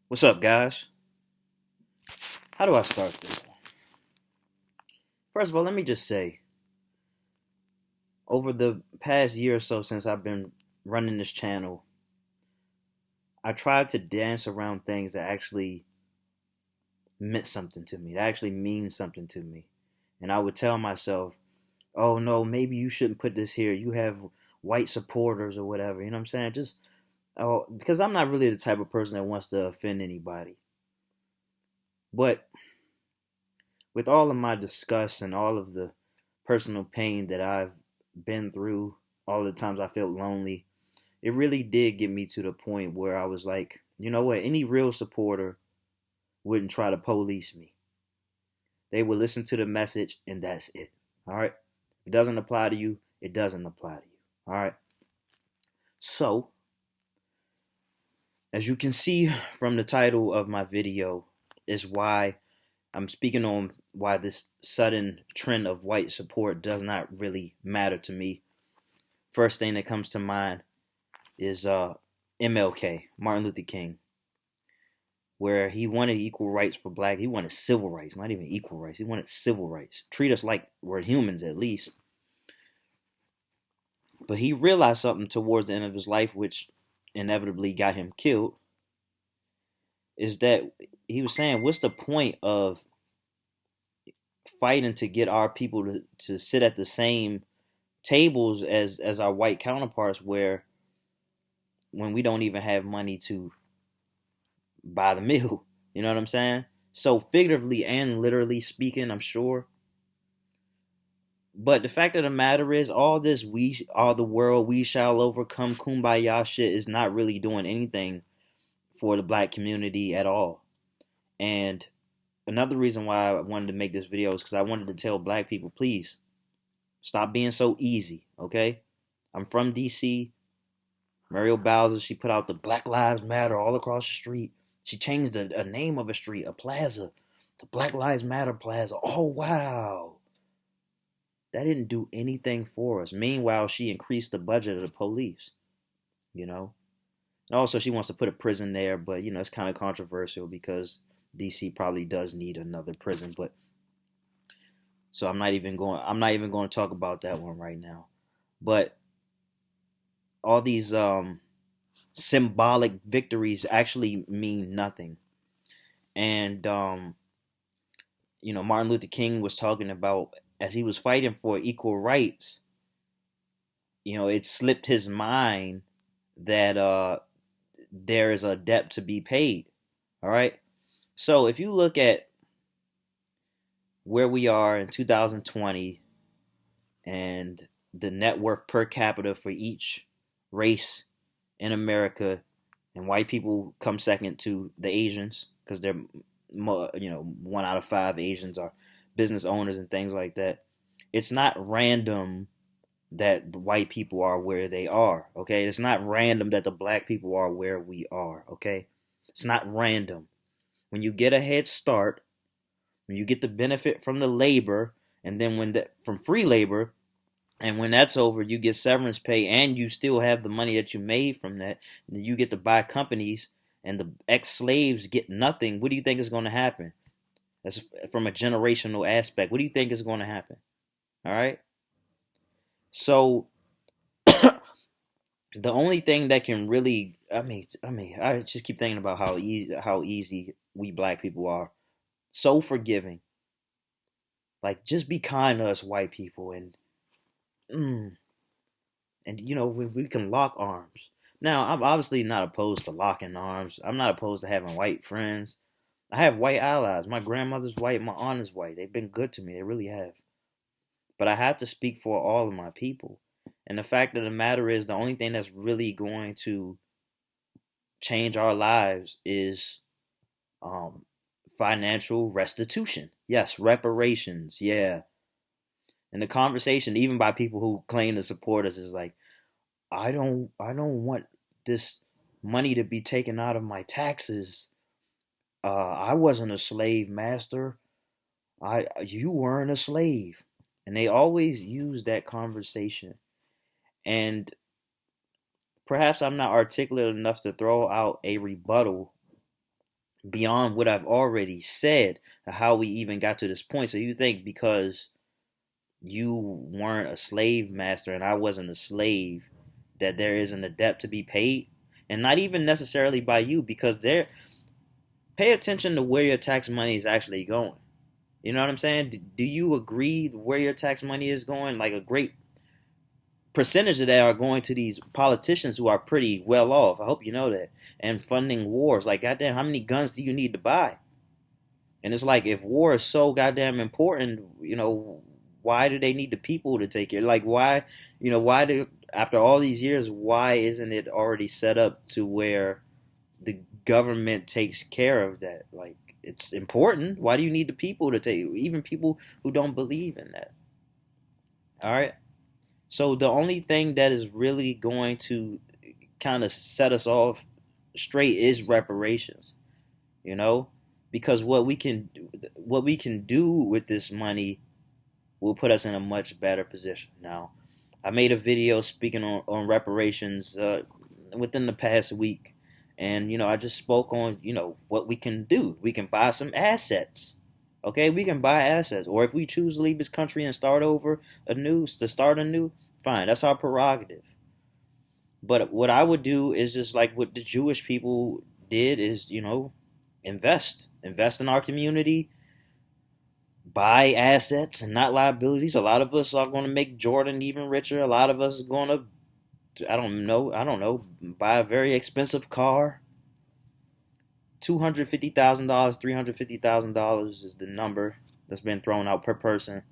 What's up, guys? How do I start this one? First of all, let me just say, over the past year or so since I've been running this channel, I tried to dance around things that actually meant something to me, that actually means something to me. And I would tell myself, oh no, maybe you shouldn't put this here. You have white supporters or whatever. You know what I'm saying? Just, oh, because I'm not really the type of person that wants to offend anybody. But with all of my disgust and all of the personal pain that I've been through, all the times I felt lonely, it really did get me to the point where I was like, you know what? Any real supporter wouldn't try to police me. They would listen to the message and that's it. All right. If it doesn't apply to you, it doesn't apply to you. All right. So, as you can see from the title of my video, is why I'm speaking on why this sudden trend of white support does not really matter to me. First thing that comes to mind is MLK, Martin Luther King, where he wanted equal rights for black. He wanted civil rights, not even equal rights. He wanted civil rights. Treat us like we're humans at least. But he realized something towards the end of his life, which inevitably got him killed, is that he was saying, what's the point of fighting to get our people to sit at the same tables as our white counterparts, where when we don't even have money to buy the meal? You know what I'm saying? So figuratively and literally speaking, I'm sure. But the fact of the matter is, all this "we are the world, we shall overcome" kumbaya shit is not really doing anything for the black community at all. And another reason why I wanted to make this video is because I wanted to tell black people, please stop being so easy, okay? I'm from DC. Muriel Bowser, she put out the Black Lives Matter all across the street. She changed a name of a street, a plaza, the Black Lives Matter Plaza. Oh, wow. That didn't do anything for us. Meanwhile, she increased the budget of the police, you know? And also, she wants to put a prison there, but, it's kind of controversial because DC probably does need another prison. But so I'm not even going to talk about that one right now. But all these symbolic victories actually mean nothing. And Martin Luther King was talking about, as he was fighting for equal rights, it slipped his mind that there is a debt to be paid. All right. So if you look at where we are in 2020 and the net worth per capita for each race in America, and white people come second to the Asians because they're, 1 out of 5 Asians are business owners and things like that. It's not random that the white people are where they are, okay? It's not random that the black people are where we are, okay? It's not random. When you get a head start, when you get the benefit from the labor, and then from free labor, and when that's over, you get severance pay, and you still have the money that you made from that. And you get to buy companies, and the ex-slaves get nothing. What do you think is going to happen? That's from a generational aspect. What do you think is going to happen? All right. So the only thing that can really, I just keep thinking about how easy we black people are. So forgiving. Like, just be kind to us white people, mm, and we can lock arms. Now, I'm obviously not opposed to locking arms. I'm not opposed to having white friends. I have white allies. My grandmother's white. My aunt is white. They've been good to me. They really have. But I have to speak for all of my people. And the fact of the matter is, the only thing that's really going to change our lives is um, financial restitution. Yes, reparations. Yeah. And the conversation, even by people who claim to support us, is like, I don't want this money to be taken out of my taxes. I wasn't a slave, master. You weren't a slave. And they always use that conversation. And perhaps I'm not articulate enough to throw out a rebuttal beyond what I've already said, how we even got to this point. So you think because you weren't a slave master and I wasn't a slave that there isn't a debt to be paid? And not even necessarily by you, because there, pay attention to where your tax money is actually going. You know what I'm saying? Do you agree where your tax money is going? Like a great percentage of that are going to these politicians who are pretty well off. I hope you know that. And funding wars. Like, goddamn, how many guns do you need to buy? And it's like, if war is so goddamn important, why do they need the people to take it? Like, why, why do, after all these years, why isn't it already set up to where the government takes care of that? Like, it's important. Why do you need the people to take, even people who don't believe in that? All right. So the only thing that is really going to kind of set us off straight is reparations, you know, because what we can do with this money will put us in a much better position. Now, I made a video speaking on reparations within the past week, and I just spoke on what we can do. We can buy some assets. Okay, we can buy assets, or if we choose to leave this country and start over anew, to start anew, fine. That's our prerogative. But what I would do is just like what the Jewish people did is, invest in our community, buy assets and not liabilities. A lot of us are going to make Jordan even richer. A lot of us are going to, I don't know, buy a very expensive car. $250,000, $350,000 is the number that's been thrown out per person.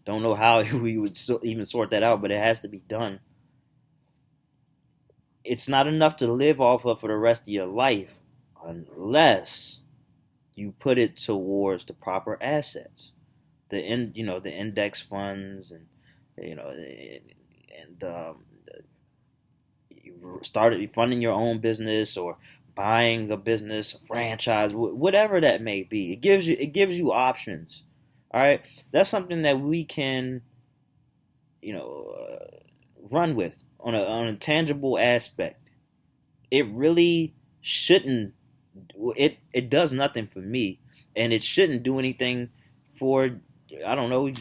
Don't know how we would even sort that out, but it has to be done. It's not enough to live off of for the rest of your life unless you put it towards the proper assets, the index funds, and and you started funding your own business or buying a business, a franchise, whatever that may be. It gives you options. All right, that's something that we can you know run with on a tangible aspect. It really shouldn't. It does nothing for me, and it shouldn't do anything for, I don't know,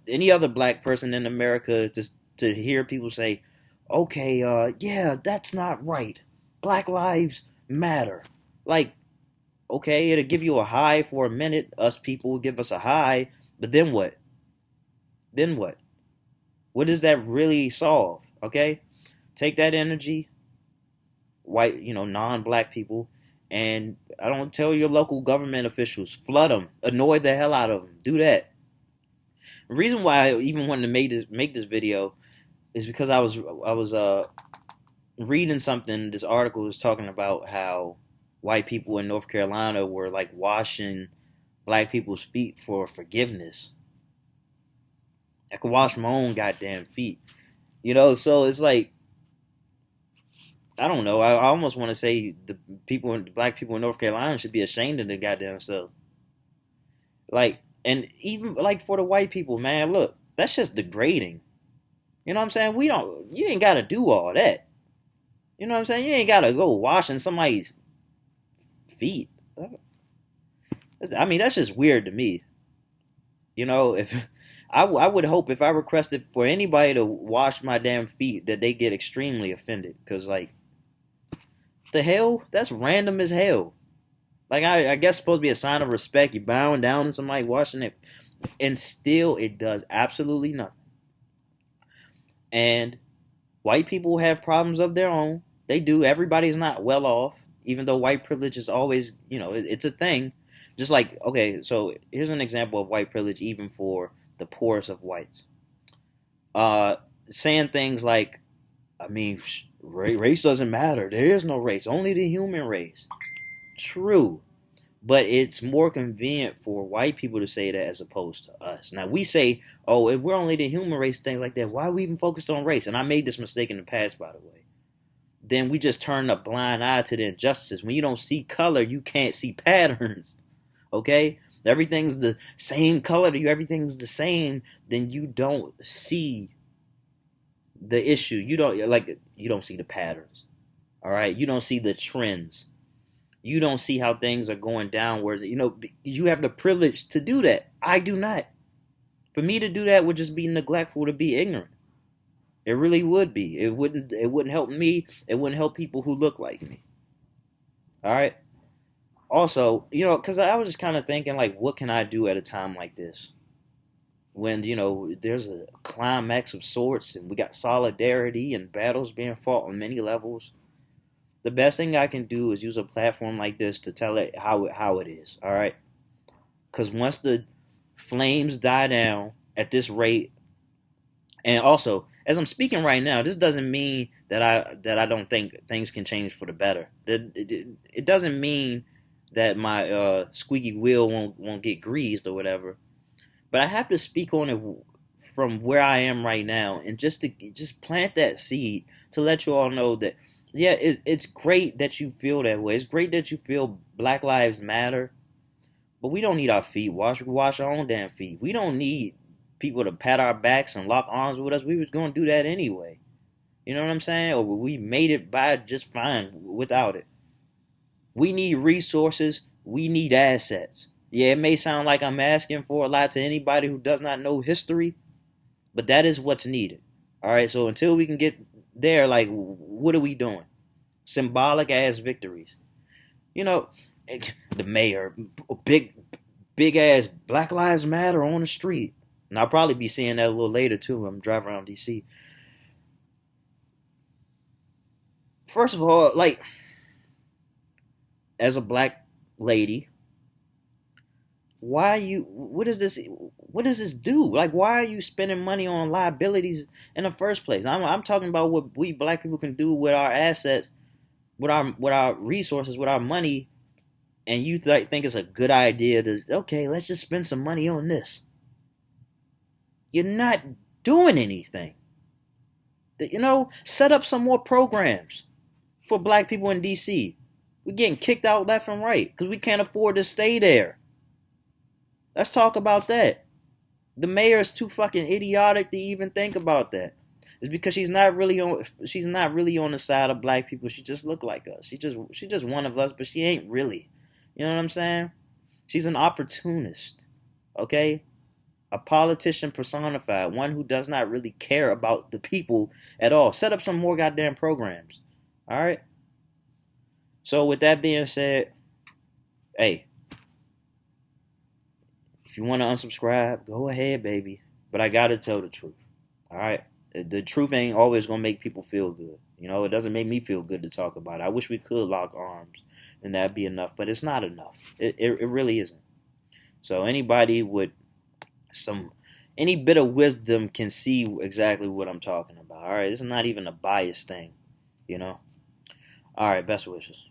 any other black person in America, to hear people say, okay, yeah, that's not right. Black lives matter. Like, okay, it'll give you a high for a minute. Us people will give us a high, but then what? Then what? What does that really solve? Okay, take that energy, white, non-black people, and I don't, tell your local government officials, flood them, annoy the hell out of them. Do that. The reason why I even wanted to make this video is because I was reading something. This article was talking about how white people in North Carolina were like washing black people's feet for forgiveness. I could wash my own goddamn feet, So it's like, I don't know. I almost want to say the black people in North Carolina should be ashamed of their goddamn self. Like, and even like for the white people, man, look, that's just degrading. You know what I'm saying? You ain't got to do all that. You know what I'm saying? You ain't got to go washing somebody's feet. I mean, that's just weird to me. If I would hope if I requested for anybody to wash my damn feet that they get extremely offended, because like, the hell, that's random as hell. Like, I guess it's supposed to be a sign of respect. You bowing down to somebody washing it, and still it does absolutely nothing. And white people have problems of their own. They do. Everybody's not well off, even though white privilege is always, it's a thing. Just like, okay, so here's an example of white privilege, even for the poorest of whites. Uh, Saying things like, I mean, race doesn't matter. There is no race, only the human race. True. But it's more convenient for white people to say that as opposed to us. Now, we say, oh, if we're only the human race, things like that, why are we even focused on race? And I made this mistake in the past, by the way. Then we just turn a blind eye to the injustices. When you don't see color, you can't see patterns. Okay? Everything's the same color to you, everything's the same, then you don't see the issue. You don't see the patterns. All right? You don't see the trends. You don't see how things are going downwards. You have the privilege to do that. I do not. For me to do that would just be neglectful, to be ignorant. It really would be. It wouldn't help me. It wouldn't help people who look like me. All right. Also, because I was just kind of thinking, like, what can I do at a time like this? When, there's a climax of sorts and we got solidarity and battles being fought on many levels. The best thing I can do is use a platform like this to tell it how it is. All right. Because once the flames die down at this rate, and also, as I'm speaking right now, this doesn't mean that I don't think things can change for the better. It doesn't mean that my squeaky wheel won't get greased or whatever. But I have to speak on it from where I am right now, and just plant that seed to let you all know that, yeah, it's great that you feel that way. It's great that you feel Black Lives Matter, but we don't need our feet washed. We wash our own damn feet. We don't need people to pat our backs and lock arms with us. We was going to do that anyway. You know what I'm saying? Or we made it by just fine without it. We need resources. We need assets. Yeah, it may sound like I'm asking for a lot to anybody who does not know history, but that is what's needed. All right, so until we can get there, like, what are we doing? Symbolic ass victories. You know, the mayor, big ass Black Lives Matter on the street. And I'll probably be seeing that a little later too. I'm driving around DC. First of all, like, as a black lady, why you what does this do? Like, why are you spending money on liabilities in the first place? I'm talking about what we black people can do with our assets, with our resources, with our money, and you think it's a good idea to, okay, let's just spend some money on this. You're not doing anything. Set up some more programs for black people in DC. We're getting kicked out left and right because we can't afford to stay there. Let's talk about that. The mayor is too fucking idiotic to even think about that. It's because she's not really on the side of black people. She just look like us. She just one of us, but she ain't really. You know what I'm saying? She's an opportunist. Okay? A politician personified, one who does not really care about the people at all. Set up some more goddamn programs. All right? So with that being said, hey, if you want to unsubscribe, go ahead, baby. But I gotta tell the truth. All right. The truth ain't always gonna make people feel good. It doesn't make me feel good to talk about it. I wish we could lock arms and that'd be enough, but it's not enough. It really isn't. So anybody with any bit of wisdom can see exactly what I'm talking about. All right. This is not even a biased thing. All right. Best wishes.